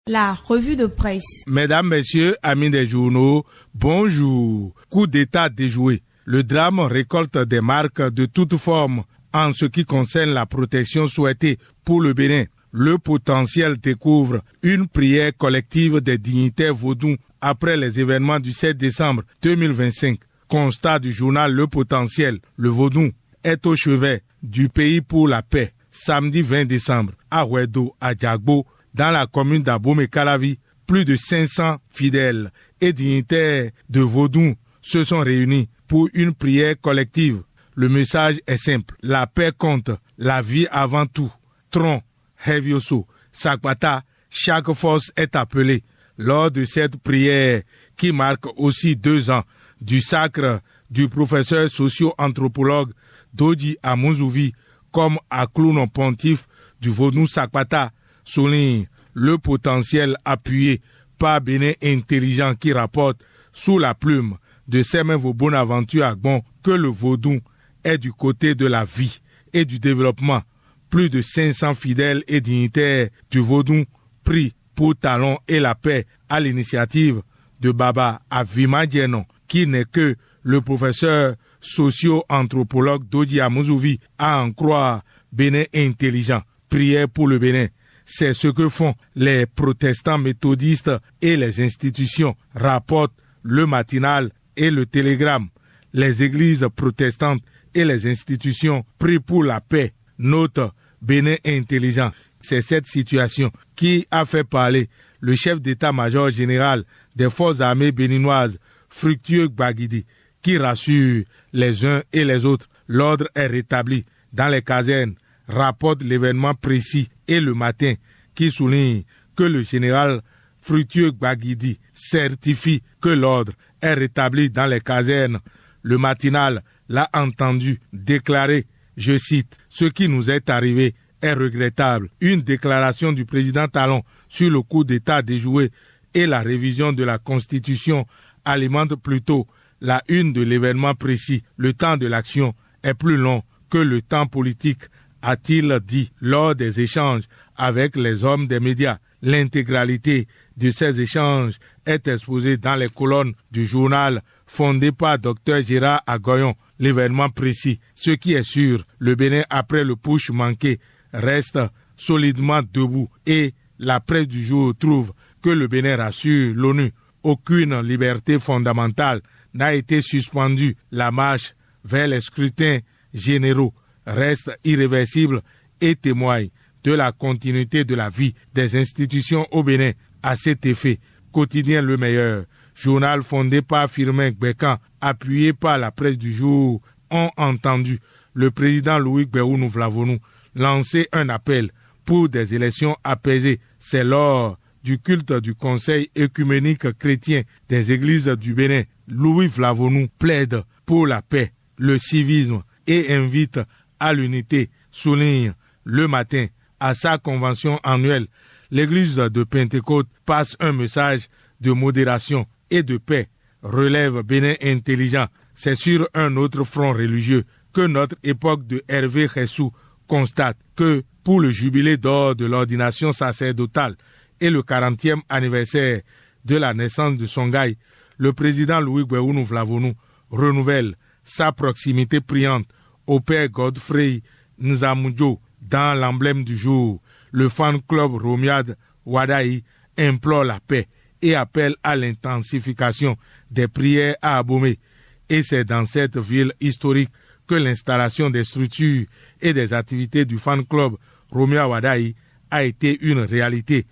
La revue de presse. Mesdames, Messieurs, amis des journaux, bonjour. Coup d'État déjoué. Le drame récolte des marques de toute forme en ce qui concerne la protection souhaitée pour le Bénin. Le potentiel découvre une prière collective des dignitaires vaudous après les événements du 7 décembre 2025. Constat du journal Le Potentiel, le vaudou est au chevet du pays pour la paix. Samedi 20 décembre, à Ouedo, à Djagbo, dans la commune d'Abomey-Calavi, plus de 500 fidèles et dignitaires de vaudou se sont réunis pour une prière collective. Le message est simple. La paix compte, la vie avant tout. Tron, Hevioso, Sakpata, chaque force est appelée lors de cette prière qui marque aussi 2 ans du sacre du professeur socio-anthropologue Dodji Amuzouvi comme acclounon pontife du vaudou Sakpata, souligne le potentiel appuyé par Bénin Intelligent qui rapporte sous la plume de Semenvo Bonaventure Agbon que le vaudou est du côté de la vie et du développement. Plus de 500 fidèles et dignitaires du vaudou prient pour talon et la paix à l'initiative de Baba Avima Djenon, qui n'est que le professeur socio-anthropologue Dodji Amuzouvi, à en croire Bénin Intelligent. Prière pour le Bénin. C'est ce que font les protestants méthodistes et les institutions, rapportent le Matinal et le Télégramme. Les églises protestantes et les institutions prient pour la paix. Note Bénin Intelligent. C'est cette situation qui a fait parler le chef d'état-major général des forces armées béninoises, Fructueux Gbagidi, qui rassure les uns et les autres. L'ordre est rétabli dans les casernes, rapporte l'événement précis et le matin, qui souligne que le général Fructueux Gbagidi certifie que l'ordre est rétabli dans les casernes. Le Matinal l'a entendu déclarer, je cite, « Ce qui nous est arrivé est regrettable. Une déclaration du président Talon sur le coup d'État déjoué et la révision de la Constitution alimente plutôt la une de l'événement précis. Le temps de l'action est plus long que le temps politique, a-t-il dit lors des échanges avec les hommes des médias. L'intégralité de ces échanges est exposée dans les colonnes du journal fondé par Dr Gérard Agoyon. L'événement précis, ce qui est sûr, le Bénin après le push manqué reste solidement debout et la presse du jour trouve que le Bénin rassure l'ONU. Aucune liberté fondamentale n'a été suspendue. La marche vers les scrutins généraux reste irréversible et témoigne de la continuité de la vie des institutions au Bénin. À cet effet, Quotidien Le Meilleur, journal fondé par Firmin Gbekan, appuyé par la presse du jour, ont entendu le président Louis Gbéounou Vlavonou lancer un appel pour des élections apaisées. C'est lors du culte du Conseil œcuménique chrétien des églises du Bénin. Louis Vlavonou plaide pour la paix, le civisme et invite à l'unité, souligne le matin à sa convention annuelle. L'église de Pentecôte passe un message de modération et de paix, relève Bénin Intelligent. C'est sur un autre front religieux que notre époque de Hervé Khessou constate que pour le jubilé d'or de l'ordination sacerdotale et le 40e anniversaire de la naissance de Songhai, le président Louis Gbéounou Vlavonou renouvelle sa proximité priante au père Godfrey Nzamudjo. Dans l'emblème du jour, le fan club Romiad Wadaï implore la paix et appelle à l'intensification des prières à Abomey. Et c'est dans cette ville historique que l'installation des structures et des activités du fan club Romiad Wadaï a été une réalité.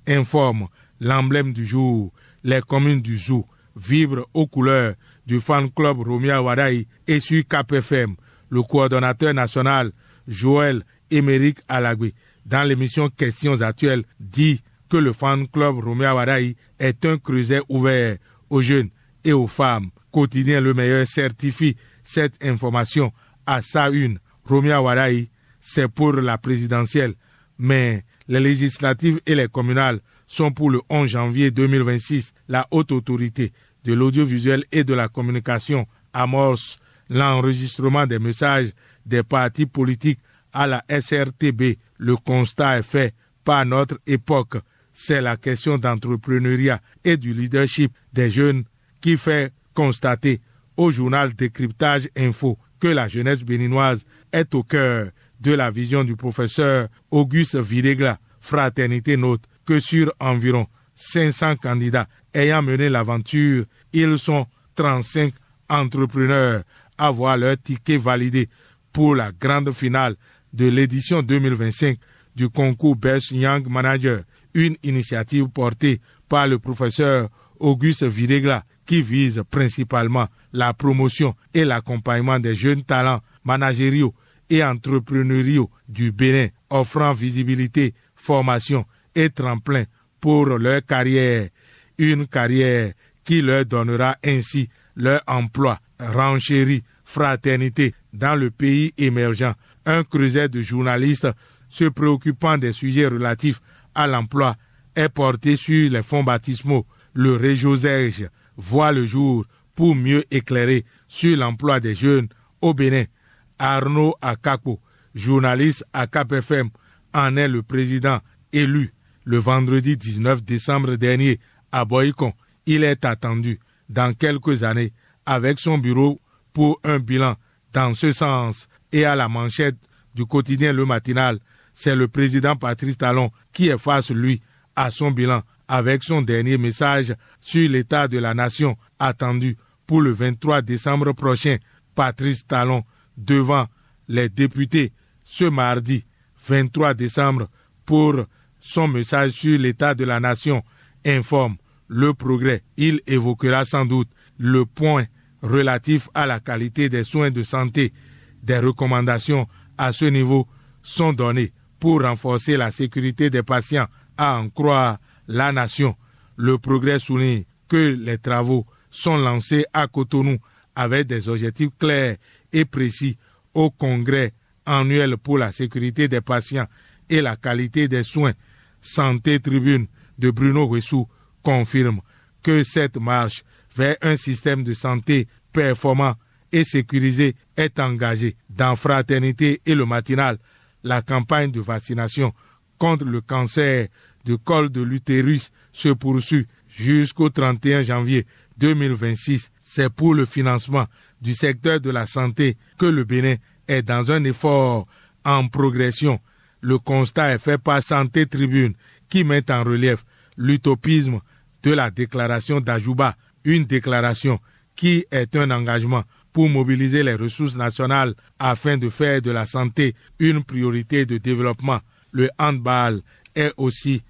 Informe l'emblème du jour. Les communes du Zou vibrent aux couleurs du fan club Romiad Wadaï et sur KPFM. Le coordonnateur national Joël Émeric Alagui, dans l'émission Questions actuelles, dit que le fan club Romiad Wadaï est un creuset ouvert aux jeunes et aux femmes. Quotidien Le Meilleur certifie cette information à sa une. Romiad Wadaï, c'est pour la présidentielle, mais les législatives et les communales sont pour le 11 janvier 2026. La haute autorité de l'audiovisuel et de la communication amorce l'enregistrement des messages des partis politiques à la SRTB. Le constat est fait par Notre Époque, c'est la question d'entrepreneuriat et du leadership des jeunes qui fait constater au journal Décryptage Info que la jeunesse béninoise est au cœur de la vision du professeur Auguste Videgla. Fraternité note que sur environ 500 candidats ayant mené l'aventure, ils sont 35 entrepreneurs à voir leur ticket validé pour la grande finale de l'édition 2025 du concours Best Young Manager, une initiative portée par le professeur Auguste Videgla qui vise principalement la promotion et l'accompagnement des jeunes talents managériaux et entrepreneuriaux du Bénin, offrant visibilité, formation et tremplin pour leur carrière, une carrière qui leur donnera ainsi leur emploi, renchérit Fraternité dans le pays émergent, un creuset de journalistes se préoccupant des sujets relatifs à l'emploi est porté sur les fonds baptismaux. Le Réjosège voit le jour pour mieux éclairer sur l'emploi des jeunes au Bénin. Arnaud Akapo, journaliste à Cap FM, en est le président élu le vendredi 19 décembre dernier à Boycon. Il est attendu dans quelques années avec son bureau pour un bilan dans ce sens. Et à la manchette du quotidien Le Matinal, c'est le président Patrice Talon qui est face, lui, à son bilan avec son dernier message sur l'état de la nation attendu pour le 23 décembre prochain. Patrice Talon devant les députés ce mardi 23 décembre pour son message sur l'état de la nation informe Le Progrès. Il évoquera sans doute le point relatif à la qualité des soins de santé. Des recommandations à ce niveau sont données pour renforcer la sécurité des patients, à en croire la nation. Le Progrès souligne que les travaux sont lancés à Cotonou avec des objectifs clairs et précis au congrès annuel pour la sécurité des patients et la qualité des soins. Santé Tribune de Bruno Ressou confirme que cette marche vers un système de santé performant et sécurisé est engagée. Dans Fraternité et Le Matinal, la campagne de vaccination contre le cancer du col de l'utérus se poursuit jusqu'au 31 janvier 2026. C'est pour le financement du secteur de la santé que le Bénin est dans un effort en progression. Le constat est fait par Santé Tribune qui met en relief l'utopisme de la déclaration d'Ajouba, une déclaration qui est un engagement pour mobiliser les ressources nationales afin de faire de la santé une priorité de développement. Le handball est aussi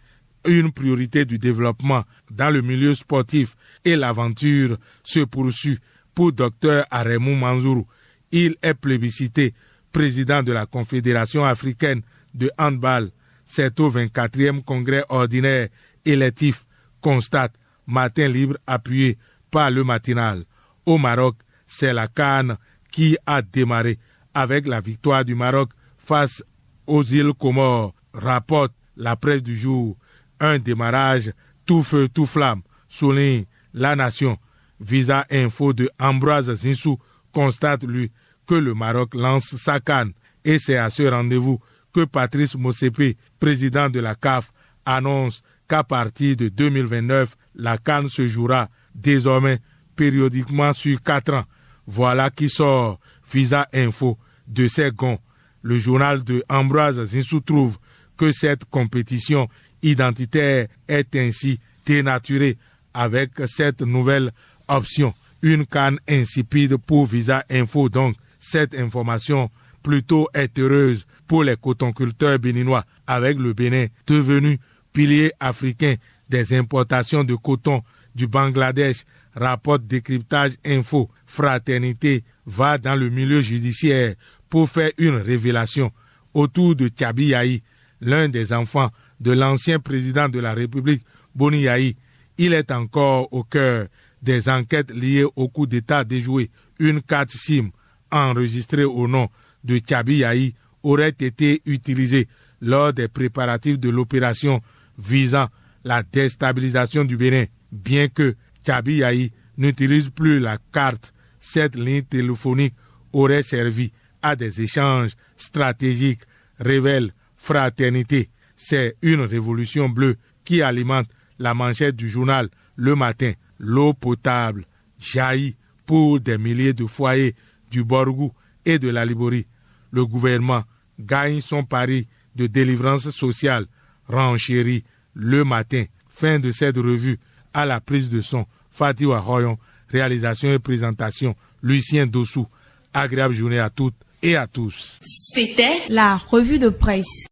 une priorité du développement dans le milieu sportif et l'aventure se poursuit pour Dr Aremou Manzourou. Il est plébiscité président de la Confédération africaine de handball. C'est au 24e congrès ordinaire électif, constate Matin Libre appuyé par Le Matinal. Au Maroc, c'est la CAN qui a démarré avec la victoire du Maroc face aux îles Comores, rapporte la presse du jour. Un démarrage tout feu, tout flamme, souligne La Nation. Visa Info de Ambroise Zinsou constate, lui, que le Maroc lance sa CAN. Et c'est à ce rendez-vous que Patrice Motsepe, président de la CAF, annonce qu'à partir de 2029, la CAN se jouera désormais périodiquement sur 4 ans. Voilà qui sort Visa Info de ses gonds. Le journal de Ambroise Zinsou trouve que cette compétition identitaire est ainsi dénaturée avec cette nouvelle option. Une CAN insipide pour Visa Info donc. Cette information plutôt est heureuse pour les cotonculteurs béninois, avec le Bénin devenu pilier africain des importations de coton du Bangladesh, rapporte Décryptage Info. Fraternité va dans le milieu judiciaire pour faire une révélation autour de Tchabi Yahi, l'un des enfants de l'ancien président de la République, Boni Yahi. Il est encore au cœur des enquêtes liées au coup d'État déjoué. Une carte SIM enregistrée au nom de Tchabi Yahi aurait été utilisée lors des préparatifs de l'opération visant la déstabilisation du Bénin. Bien que Tchabi Yahi n'utilise plus la carte, cette ligne téléphonique aurait servi à des échanges stratégiques, révèle Fraternité. C'est une révolution bleue qui alimente la manchette du journal Le Matin. L'eau potable jaillit pour des milliers de foyers du Borgou et de la Libori. Le gouvernement gagne son pari de délivrance sociale, renchérit Le Matin. Fin de cette revue. À la prise de son, Fatih Wahoyon, réalisation et présentation, Lucien Dossou. Agréable journée à toutes et à tous. C'était la revue de presse.